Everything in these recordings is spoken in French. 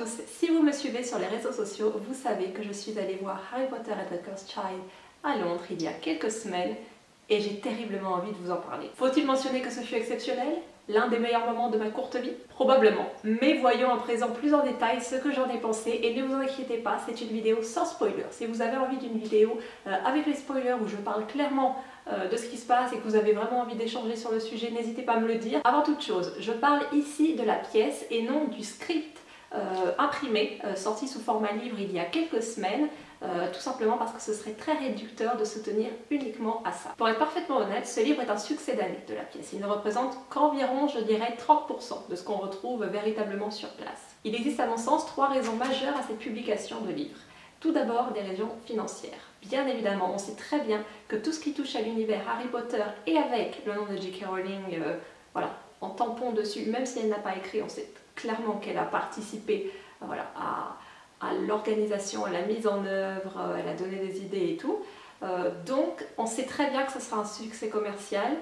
tous, si vous me suivez sur les réseaux sociaux, vous savez que je suis allée voir Harry Potter and the Cursed Child à Londres il y a quelques semaines et j'ai terriblement envie de vous en parler. Faut-il mentionner que ce fut exceptionnel? L'un des meilleurs moments de ma courte vie? Probablement. Mais voyons à présent plus en détail ce que j'en ai pensé et ne vous inquiétez pas, c'est une vidéo sans spoiler. Si vous avez envie d'une vidéo avec les spoilers où je parle clairement de ce qui se passe et que vous avez vraiment envie d'échanger sur le sujet, n'hésitez pas à me le dire. Avant toute chose, je parle ici de la pièce et non du script imprimé, sorti sous format livre il y a quelques semaines, tout simplement parce que ce serait très réducteur de se tenir uniquement à ça. Pour être parfaitement honnête, ce livre est un succès d'année de la pièce. Il ne représente qu'environ, je dirais, 30% de ce qu'on retrouve véritablement sur place. Il existe à mon sens 3 raisons majeures à cette publication de livre. Tout d'abord, des raisons financières. Bien évidemment, on sait très bien que tout ce qui touche à l'univers Harry Potter et avec le nom de J.K. Rowling, voilà, en tampon dessus, même si elle n'a pas écrit, on sait clairement qu'elle a participé voilà, à l'organisation, à la mise en œuvre, elle a donné des idées et tout. Donc on sait très bien que ce sera un succès commercial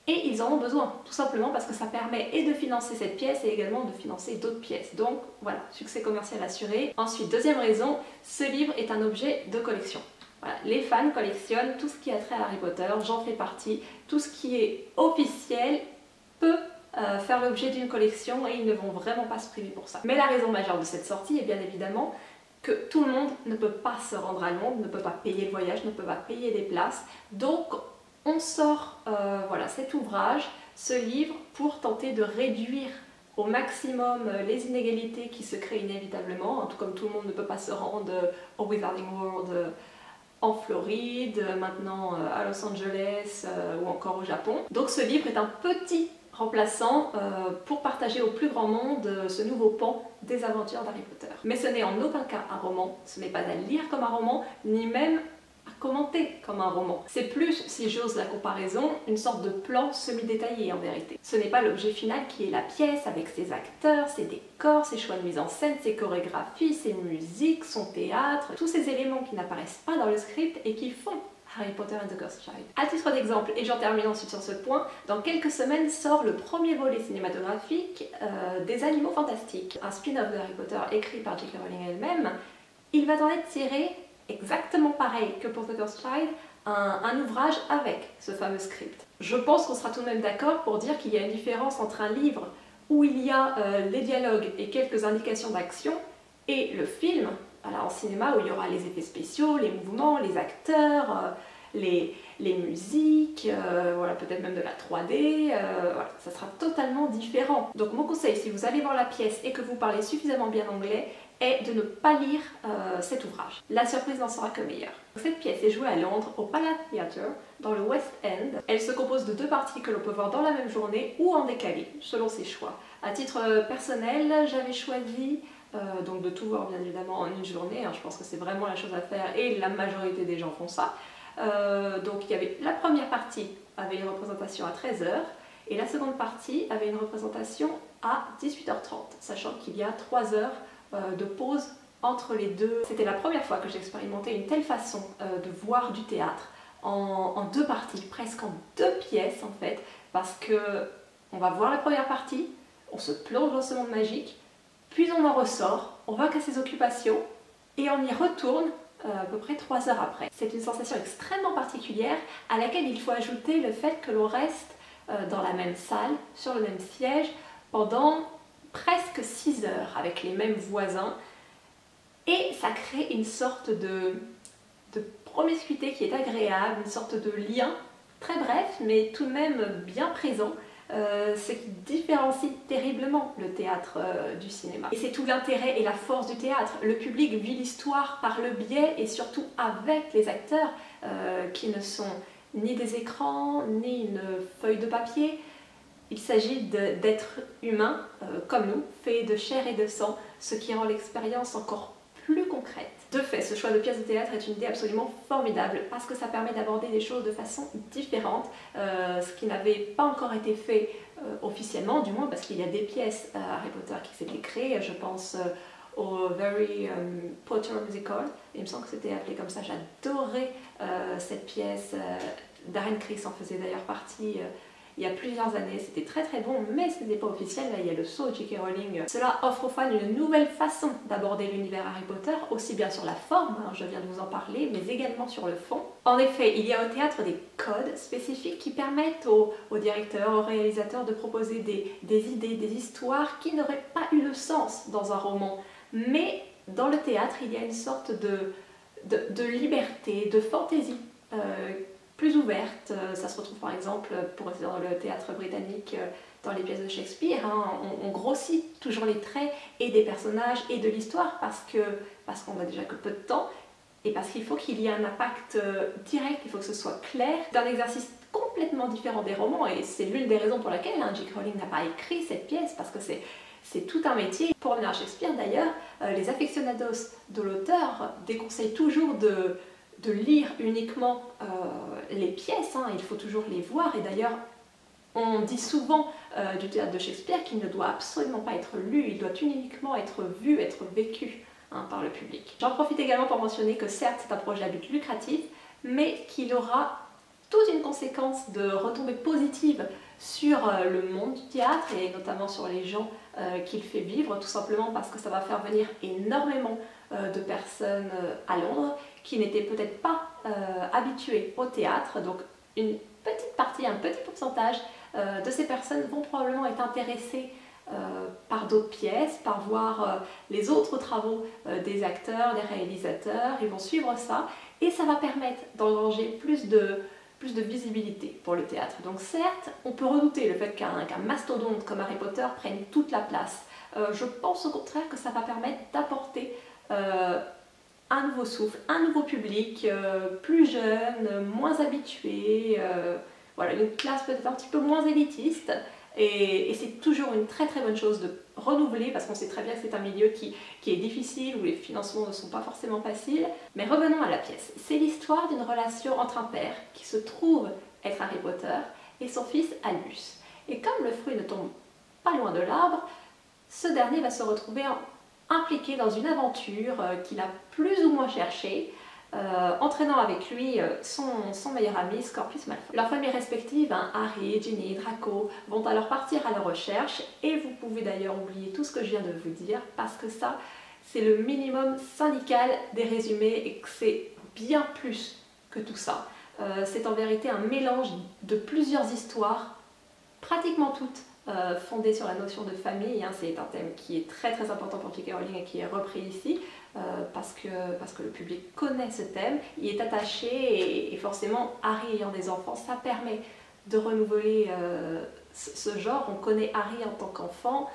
et ils en ont besoin, tout simplement parce que ça permet et de financer cette pièce et également de financer d'autres pièces. Donc voilà, succès commercial assuré. Ensuite, deuxième raison, ce livre est un objet de collection. Voilà, les fans collectionnent tout ce qui a trait à Harry Potter, j'en fais partie. Tout ce qui est officiel peut faire l'objet d'une collection et ils ne vont vraiment pas se priver pour ça. Mais la raison majeure de cette sortie est bien évidemment que tout le monde ne peut pas se rendre à Londres, ne peut pas payer le voyage, ne peut pas payer des places. Donc on sort voilà, cet ouvrage, ce livre, pour tenter de réduire au maximum les inégalités qui se créent inévitablement, tout comme tout le monde ne peut pas se rendre au Wizarding World en Floride, maintenant à Los Angeles ou encore au Japon. Donc ce livre est un petit remplaçant pour partager au plus grand monde ce nouveau pan des aventures d'Harry Potter. Mais ce n'est en aucun cas un roman, ce n'est pas à lire comme un roman, ni même à commenter comme un roman. C'est plus, si j'ose la comparaison, une sorte de plan semi-détaillé en vérité. Ce n'est pas l'objet final qui est la pièce avec ses acteurs, ses décors, ses choix de mise en scène, ses chorégraphies, ses musiques, son théâtre, tous ces éléments qui n'apparaissent pas dans le script et qui font Harry Potter and the Cursed Child. À titre d'exemple, et j'en termine ensuite sur ce point, dans quelques semaines sort le premier volet cinématographique des Animaux Fantastiques, un spin-off de Harry Potter écrit par J.K. Rowling elle-même. Il va en être tiré exactement pareil que pour The Cursed Child, un ouvrage avec ce fameux script. Je pense qu'on sera tout de même d'accord pour dire qu'il y a une différence entre un livre où il y a les dialogues et quelques indications d'action et le film, voilà, en cinéma, où il y aura les effets spéciaux, les mouvements, les acteurs, les musiques, voilà, peut-être même de la 3D, voilà, ça sera totalement différent. Donc mon conseil, si vous allez voir la pièce et que vous parlez suffisamment bien anglais, est de ne pas lire cet ouvrage. La surprise n'en sera que meilleure. Cette pièce est jouée à Londres, au Palace Theatre, dans le West End. Elle se compose de 2 parties que l'on peut voir dans la même journée ou en décalé, selon ses choix. À titre personnel, j'avais choisi donc de tout voir bien évidemment en une journée, hein, je pense que c'est vraiment la chose à faire et la majorité des gens font ça. Donc il y avait la première partie avait une représentation à 13 h et la seconde partie avait une représentation à 18h30, sachant qu'il y a 3 heures de pause entre les deux. C'était la première fois que j'expérimentais une telle façon de voir du théâtre en 2 parties, presque en 2 pièces en fait, parce que on va voir la première partie, on se plonge dans ce monde magique, puis on en ressort, on va qu'à ses occupations et on y retourne à peu près 3 heures après. C'est une sensation extrêmement particulière à laquelle il faut ajouter le fait que l'on reste dans la même salle, sur le même siège, pendant presque 6 heures avec les mêmes voisins et ça crée une sorte de promiscuité qui est agréable, une sorte de lien très bref mais tout de même bien présent. Ce qui différencie terriblement le théâtre du cinéma. Et c'est tout l'intérêt et la force du théâtre. Le public vit l'histoire par le biais et surtout avec les acteurs qui ne sont ni des écrans, ni une feuille de papier. Il s'agit d'êtres humains comme nous, faits de chair et de sang, ce qui rend l'expérience encore plus concrète. De fait, ce choix de pièce de théâtre est une idée absolument formidable parce que ça permet d'aborder les choses de façon différente, ce qui n'avait pas encore été fait officiellement, du moins parce qu'il y a des pièces Harry Potter qui s'étaient créées, je pense au Very Potter Musical, il me semble que c'était appelé comme ça, j'adorais cette pièce, Darren Criss en faisait d'ailleurs partie, il y a plusieurs années, c'était très très bon, mais ce n'était pas officiel, là il y a le saut J.K. Rowling. Cela offre aux fans une nouvelle façon d'aborder l'univers Harry Potter, aussi bien sur la forme, hein, je viens de vous en parler, mais également sur le fond. En effet, il y a au théâtre des codes spécifiques qui permettent aux directeurs, aux réalisateurs de proposer des idées, des histoires qui n'auraient pas eu de sens dans un roman. Mais dans le théâtre, il y a une sorte de liberté, de fantaisie plus ouverte. Ça se retrouve par exemple dans le théâtre britannique, dans les pièces de Shakespeare. Hein, on grossit toujours les traits et des personnages et de l'histoire parce qu'on n'a déjà que peu de temps et parce qu'il faut qu'il y ait un impact direct, il faut que ce soit clair. C'est un exercice complètement différent des romans et c'est l'une des raisons pour laquelle J.K. Rowling n'a pas écrit cette pièce, parce que c'est tout un métier. Pour revenir à Shakespeare d'ailleurs, les aficionados de l'auteur déconseillent toujours de lire uniquement les pièces, hein, il faut toujours les voir, et d'ailleurs on dit souvent du théâtre de Shakespeare qu'il ne doit absolument pas être lu, il doit uniquement être vu, être vécu par le public. J'en profite également pour mentionner que certes c'est un projet à but lucratif, mais qu'il aura toute une conséquence de retombées positives sur le monde du théâtre et notamment sur les gens qu'il fait vivre, tout simplement parce que ça va faire venir énormément de personnes à Londres qui n'étaient peut-être pas habituées au théâtre. Donc une petite partie, un petit pourcentage de ces personnes vont probablement être intéressées par d'autres pièces, par voir les autres travaux des acteurs, des réalisateurs. Ils vont suivre ça et ça va permettre d'engranger plus de visibilité pour le théâtre. Donc certes, on peut redouter le fait qu'un mastodonte comme Harry Potter prenne toute la place. Je pense au contraire que ça va permettre d'apporter un nouveau souffle, un nouveau public, plus jeune, moins habitué, voilà, une classe peut-être un petit peu moins élitiste. Et c'est toujours une très très bonne chose de renouveler, parce qu'on sait très bien que c'est un milieu qui est difficile, où les financements ne sont pas forcément faciles. Mais revenons à la pièce. C'est l'histoire d'une relation entre un père qui se trouve être Harry Potter et son fils Albus. Et comme le fruit ne tombe pas loin de l'arbre, ce dernier va se retrouver impliqué dans une aventure qu'il a plus ou moins cherchée, entraînant avec lui son meilleur ami Scorpius Malfoy. Leurs familles respectives, Harry, Ginny, Draco, vont alors partir à leur recherche, et vous pouvez d'ailleurs oublier tout ce que je viens de vous dire, parce que ça, c'est le minimum syndical des résumés et que c'est bien plus que tout ça. C'est en vérité un mélange de plusieurs histoires, pratiquement toutes fondées sur la notion de famille. C'est un thème qui est très très important pour J.K. Rowling et qui est repris ici. Parce que le public connaît ce thème, il est attaché et forcément Harry ayant des enfants, ça permet de renouveler ce genre. On connaît Harry en tant qu'enfant,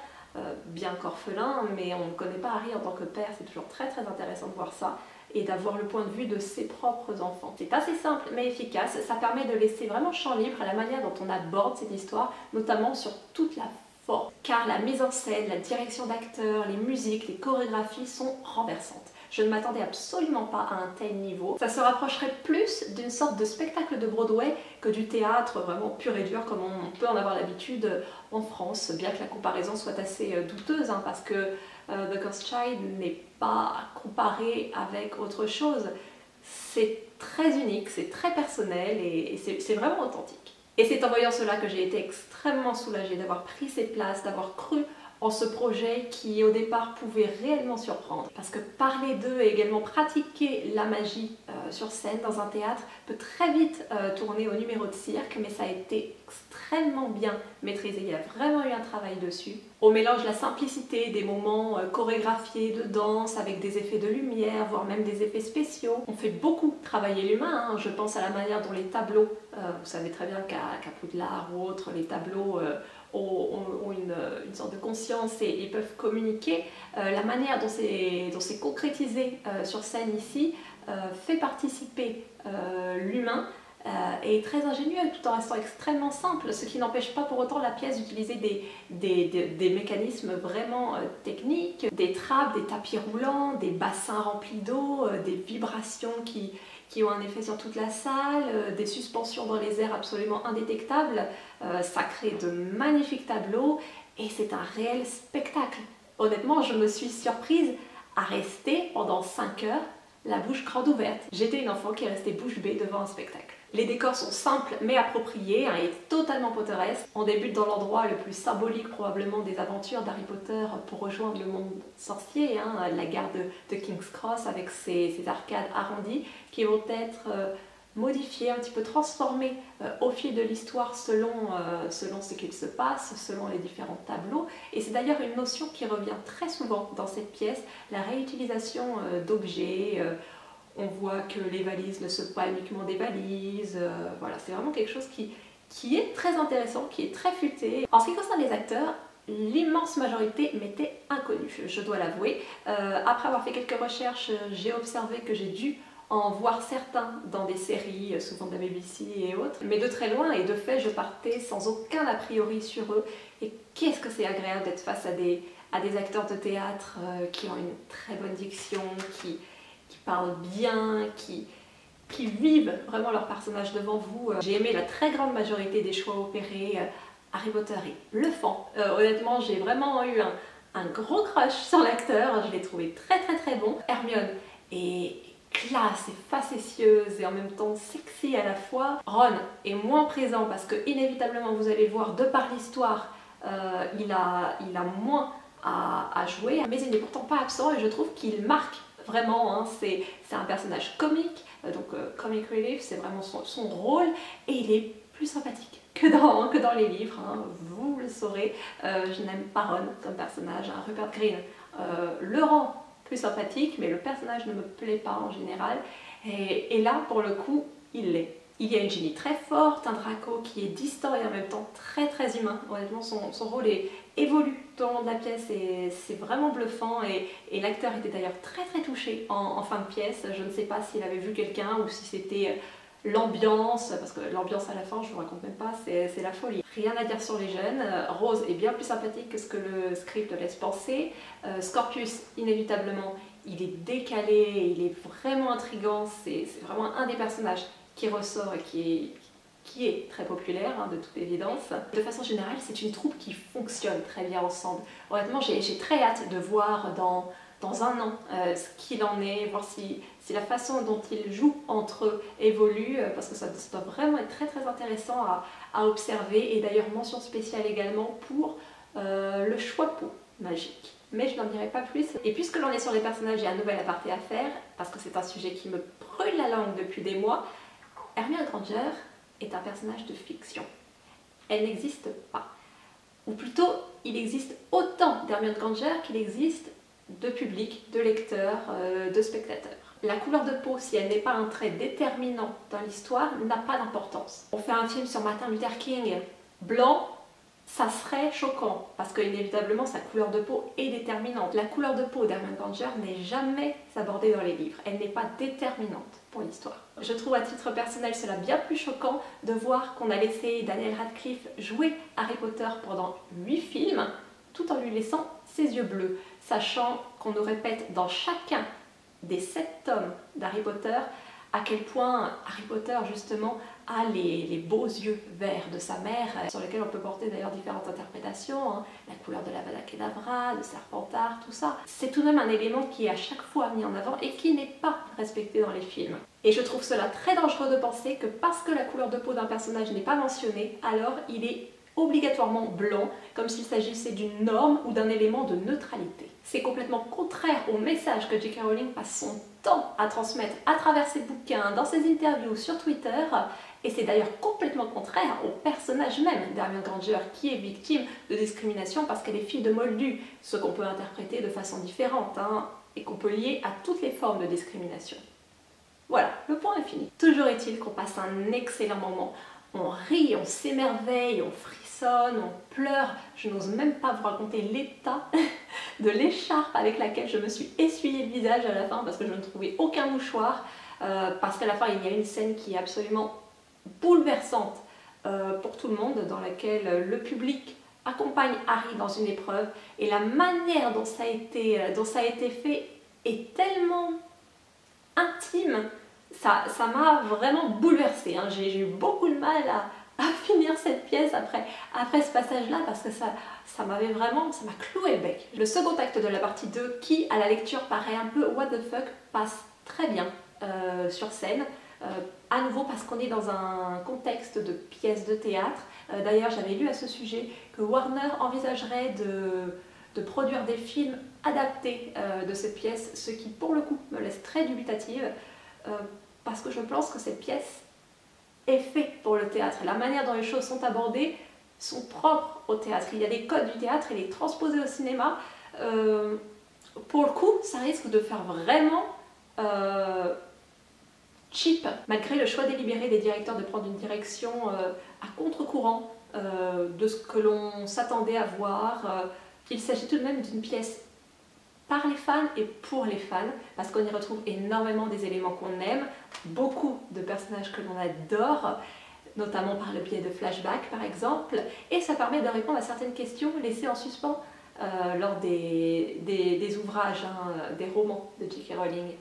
bien qu'orphelin, mais on ne connaît pas Harry en tant que père. C'est toujours très très intéressant de voir ça et d'avoir le point de vue de ses propres enfants. C'est assez simple mais efficace, ça permet de laisser vraiment champ libre à la manière dont on aborde cette histoire, notamment sur toute la forme, car la mise en scène, la direction d'acteurs, les musiques, les chorégraphies sont renversantes. Je ne m'attendais absolument pas à un tel niveau. Ça se rapprocherait plus d'une sorte de spectacle de Broadway que du théâtre vraiment pur et dur comme on peut en avoir l'habitude en France, bien que la comparaison soit assez douteuse, parce que The Cursed Child n'est pas comparé avec autre chose. C'est très unique, c'est très personnel et c'est vraiment authentique. Et c'est en voyant cela que j'ai été extrêmement soulagée d'avoir pris ces places, d'avoir cru en ce projet qui au départ pouvait réellement surprendre. Parce que parler d'eux et également pratiquer la magie sur scène dans un théâtre peut très vite tourner au numéro de cirque, mais ça a été extrêmement bien maîtrisé, il y a vraiment eu un travail dessus. On mélange la simplicité des moments chorégraphiés de danse avec des effets de lumière, voire même des effets spéciaux. On fait beaucoup travailler l'humain, je pense à la manière dont les tableaux, vous savez très bien qu'à Poudlard ou autre, les tableaux ont une sorte de conscience et ils peuvent communiquer. La manière dont c'est concrétisé sur scène ici fait participer l'humain est très ingénieux tout en restant extrêmement simple, ce qui n'empêche pas pour autant la pièce d'utiliser des mécanismes vraiment techniques, des trappes, des tapis roulants, des bassins remplis d'eau, des vibrations qui ont un effet sur toute la salle, des suspensions dans les airs absolument indétectables. Ça crée de magnifiques tableaux et c'est un réel spectacle. Honnêtement, je me suis surprise à rester pendant 5 heures la bouche grande ouverte. J'étais une enfant qui restait bouche bée devant un spectacle. Les décors sont simples mais appropriés et totalement potteresques. On débute dans l'endroit le plus symbolique probablement des aventures d'Harry Potter pour rejoindre le monde sorcier, la gare de King's Cross avec ses arcades arrondies qui vont être modifiées, un petit peu transformées au fil de l'histoire selon ce qu'il se passe, selon les différents tableaux. Et c'est d'ailleurs une notion qui revient très souvent dans cette pièce, la réutilisation d'objets. On voit que les valises ne sont pas uniquement des valises, voilà, c'est vraiment quelque chose qui est très intéressant, qui est très futé. En ce qui concerne les acteurs, l'immense majorité m'était inconnue, je dois l'avouer. Après avoir fait quelques recherches, j'ai observé que j'ai dû en voir certains dans des séries, souvent de la BBC et autres, mais de très loin, et de fait je partais sans aucun a priori sur eux. Et qu'est-ce que c'est agréable d'être face à des acteurs de théâtre qui ont une très bonne diction, qui parlent bien, qui vivent vraiment leur personnage devant vous. J'ai aimé la très grande majorité des choix opérés. Harry Potter est bluffant. Honnêtement, j'ai vraiment eu un gros crush sur l'acteur, je l'ai trouvé très bon. Hermione est classe et facétieuse et en même temps sexy à la fois. Ron est moins présent parce que inévitablement vous allez le voir de par l'histoire, il a moins à jouer, mais il n'est pourtant pas absent et je trouve qu'il marque vraiment. C'est un personnage comique, donc comic relief, c'est vraiment son rôle, et il est plus sympathique que dans les livres, vous le saurez. Je n'aime pas Ron comme personnage, Rupert Green le rend plus sympathique, mais le personnage ne me plaît pas en général, et là pour le coup il l'est. Il y a une Ginny très forte, un Draco qui est distant et en même temps très humain. Honnêtement, son rôle évolue tout au long de la pièce et c'est vraiment bluffant. Et l'acteur était d'ailleurs très touché en fin de pièce. Je ne sais pas s'il avait vu quelqu'un ou si c'était l'ambiance, parce que l'ambiance à la fin, je vous raconte même pas, c'est la folie. Rien à dire sur les jeunes. Rose est bien plus sympathique que ce que le script laisse penser. Scorpius, inévitablement, il est décalé, il est vraiment intriguant. C'est vraiment un des personnages qui ressort et qui est très populaire, de toute évidence. De façon générale, c'est une troupe qui fonctionne très bien ensemble. Honnêtement, j'ai très hâte de voir dans un an ce qu'il en est, voir si la façon dont ils jouent entre eux évolue, parce que ça doit vraiment être très intéressant à observer. Et d'ailleurs, mention spéciale également pour le choix peau magique. Mais je n'en dirai pas plus. Et puisque l'on est sur les personnages, j'ai un nouvel aparté à faire, parce que c'est un sujet qui me brûle la langue depuis des mois. Hermione Granger est un personnage de fiction. Elle n'existe pas. Ou plutôt, il existe autant d'Hermione Granger qu'il existe de public, de lecteurs, de spectateurs. La couleur de peau, si elle n'est pas un trait déterminant dans l'histoire, n'a pas d'importance. On fait un film sur Martin Luther King blanc, ça serait choquant, parce que inévitablement sa couleur de peau est déterminante. La couleur de peau d'Hermione Granger n'est jamais abordée dans les livres, elle n'est pas déterminante pour l'histoire. Je trouve à titre personnel cela bien plus choquant de voir qu'on a laissé Daniel Radcliffe jouer Harry Potter pendant 8 films, tout en lui laissant ses yeux bleus, sachant qu'on nous répète dans chacun des 7 tomes d'Harry Potter à quel point Harry Potter justement a les beaux yeux verts de sa mère, sur lesquels on peut porter d'ailleurs différentes interprétations, la couleur de l'Avada Kedavra, le Serpentard, tout ça. C'est tout de même un élément qui est à chaque fois mis en avant et qui n'est pas respecté dans les films. Et je trouve cela très dangereux de penser que parce que la couleur de peau d'un personnage n'est pas mentionnée, alors il est obligatoirement blanc, comme s'il s'agissait d'une norme ou d'un élément de neutralité. C'est complètement contraire au message que J.K. Rowling passe son temps à transmettre à travers ses bouquins, dans ses interviews sur Twitter, et c'est d'ailleurs complètement contraire au personnage même d'Hermione Granger qui est victime de discrimination parce qu'elle est fille de Moldu, ce qu'on peut interpréter de façon différente, et qu'on peut lier à toutes les formes de discrimination. Voilà, le point est fini. Toujours est-il qu'on passe un excellent moment. On rit, on s'émerveille, on frissonne, on pleure. Je n'ose même pas vous raconter l'état de l'écharpe avec laquelle je me suis essuyé le visage à la fin parce que je ne trouvais aucun mouchoir. Parce qu'à la fin, il y a une scène qui est absolument bouleversante pour tout le monde, dans laquelle le public accompagne Harry dans une épreuve. Et la manière dont ça a été fait est tellement intime. Ça m'a vraiment bouleversée, j'ai eu beaucoup de mal à finir cette pièce après ce passage-là parce que ça m'a cloué le bec. Le second acte de la partie 2, qui à la lecture paraît un peu what the fuck, passe très bien sur scène. À nouveau parce qu'on est dans un contexte de pièce de théâtre. D'ailleurs, j'avais lu à ce sujet que Warner envisagerait de produire des films adaptés de cette pièce, ce qui pour le coup me laisse très dubitative, parce que je pense que cette pièce est faite pour le théâtre. Et la manière dont les choses sont abordées sont propres au théâtre. Il y a des codes du théâtre et les transposer au cinéma, pour le coup, ça risque de faire vraiment cheap, malgré le choix délibéré des directeurs de prendre une direction à contre-courant de ce que l'on s'attendait à voir. Il s'agit tout de même d'une pièce par les fans et pour les fans, parce qu'on y retrouve énormément des éléments qu'on aime, beaucoup de personnages que l'on adore, notamment par le biais de flashbacks par exemple, et ça permet de répondre à certaines questions laissées en suspens lors des ouvrages, des romans de J.K. Rowling.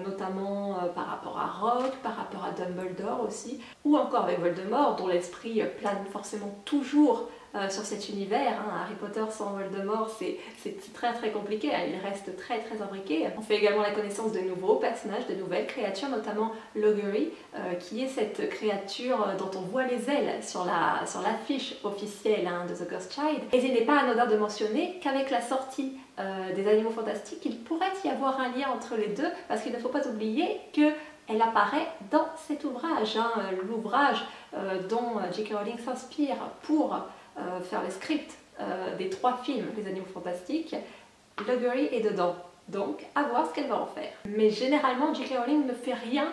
Notamment par rapport à Rogue, par rapport à Dumbledore aussi, ou encore avec Voldemort, dont l'esprit plane forcément toujours sur cet univers. Harry Potter sans Voldemort, c'est très très compliqué, il reste très très imbriqué. On fait également la connaissance de nouveaux personnages, de nouvelles créatures, notamment Loggery, qui est cette créature dont on voit les ailes sur l'affiche officielle de The Cursed Child. Et il n'est pas anodin de mentionner qu'avec la sortie des Animaux Fantastiques, il pourrait y avoir un lien entre les deux, parce qu'il ne faut pas oublier qu'elle apparaît dans cet ouvrage, l'ouvrage dont J.K. Rowling s'inspire pour faire le script des 3 films Les Animaux Fantastiques. Loggery est dedans, donc à voir ce qu'elle va en faire. Mais généralement, J.K. Rowling ne fait rien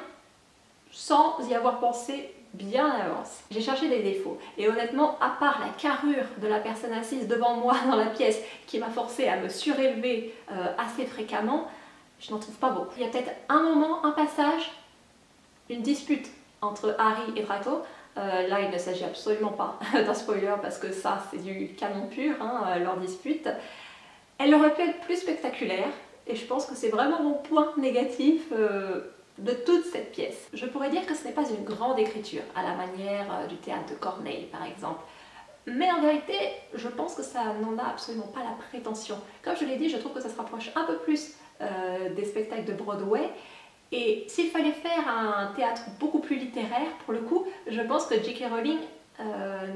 sans y avoir pensé bien à l'avance. J'ai cherché des défauts et honnêtement, à part la carrure de la personne assise devant moi dans la pièce qui m'a forcé à me surélever assez fréquemment, je n'en trouve pas beaucoup. Il y a peut-être un moment, un passage, une dispute entre Harry et Draco. Là, il ne s'agit absolument pas d'un spoiler parce que ça, c'est du canon pur, leur dispute. Elle aurait pu être plus spectaculaire et je pense que c'est vraiment mon point négatif de toute cette pièce. Je pourrais dire que ce n'est pas une grande écriture, à la manière du théâtre de Corneille par exemple. Mais en vérité, je pense que ça n'en a absolument pas la prétention. Comme je l'ai dit, je trouve que ça se rapproche un peu plus des spectacles de Broadway. Et s'il fallait faire un théâtre beaucoup plus littéraire, pour le coup, je pense que J.K. Rowling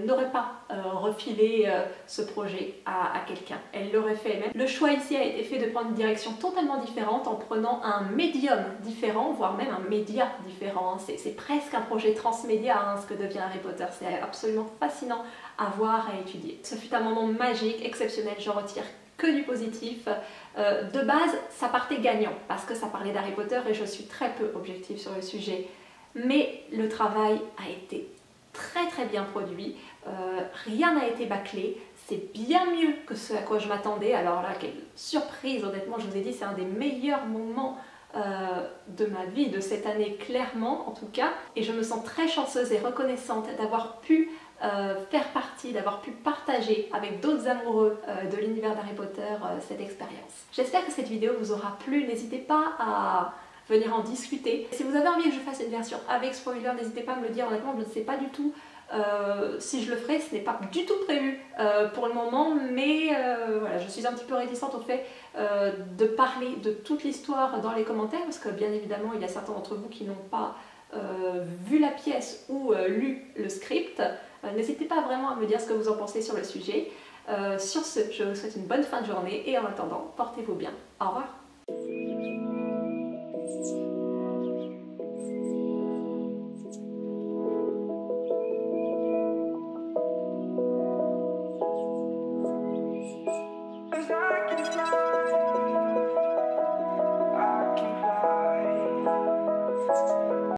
n'aurait pas refilé ce projet à quelqu'un. Elle l'aurait fait elle-même. Le choix ici a été fait de prendre une direction totalement différente en prenant un médium différent, voire même un média différent. C'est presque un projet transmédia ce que devient Harry Potter. C'est absolument fascinant à voir, à étudier. Ce fut un moment magique, exceptionnel, je retire que du positif. De base, ça partait gagnant parce que ça parlait d'Harry Potter et je suis très peu objective sur le sujet. Mais le travail a été très très bien produit, rien n'a été bâclé, c'est bien mieux que ce à quoi je m'attendais. Alors là, quelle surprise, honnêtement, je vous ai dit, c'est un des meilleurs moments de ma vie, de cette année, clairement en tout cas. Et je me sens très chanceuse et reconnaissante d'avoir pu faire partie, d'avoir pu partager avec d'autres amoureux de l'univers d'Harry Potter cette expérience. J'espère que cette vidéo vous aura plu, n'hésitez pas à venir en discuter. Si vous avez envie que je fasse une version avec spoiler, n'hésitez pas à me le dire, honnêtement je ne sais pas du tout si je le ferai, ce n'est pas du tout prévu pour le moment, mais voilà, je suis un petit peu réticente au fait de parler de toute l'histoire dans les commentaires, parce que bien évidemment il y a certains d'entre vous qui n'ont pas vu la pièce ou lu le script. N'hésitez pas vraiment à me dire ce que vous en pensez sur le sujet. Sur ce, je vous souhaite une bonne fin de journée et en attendant, portez-vous bien. Au revoir.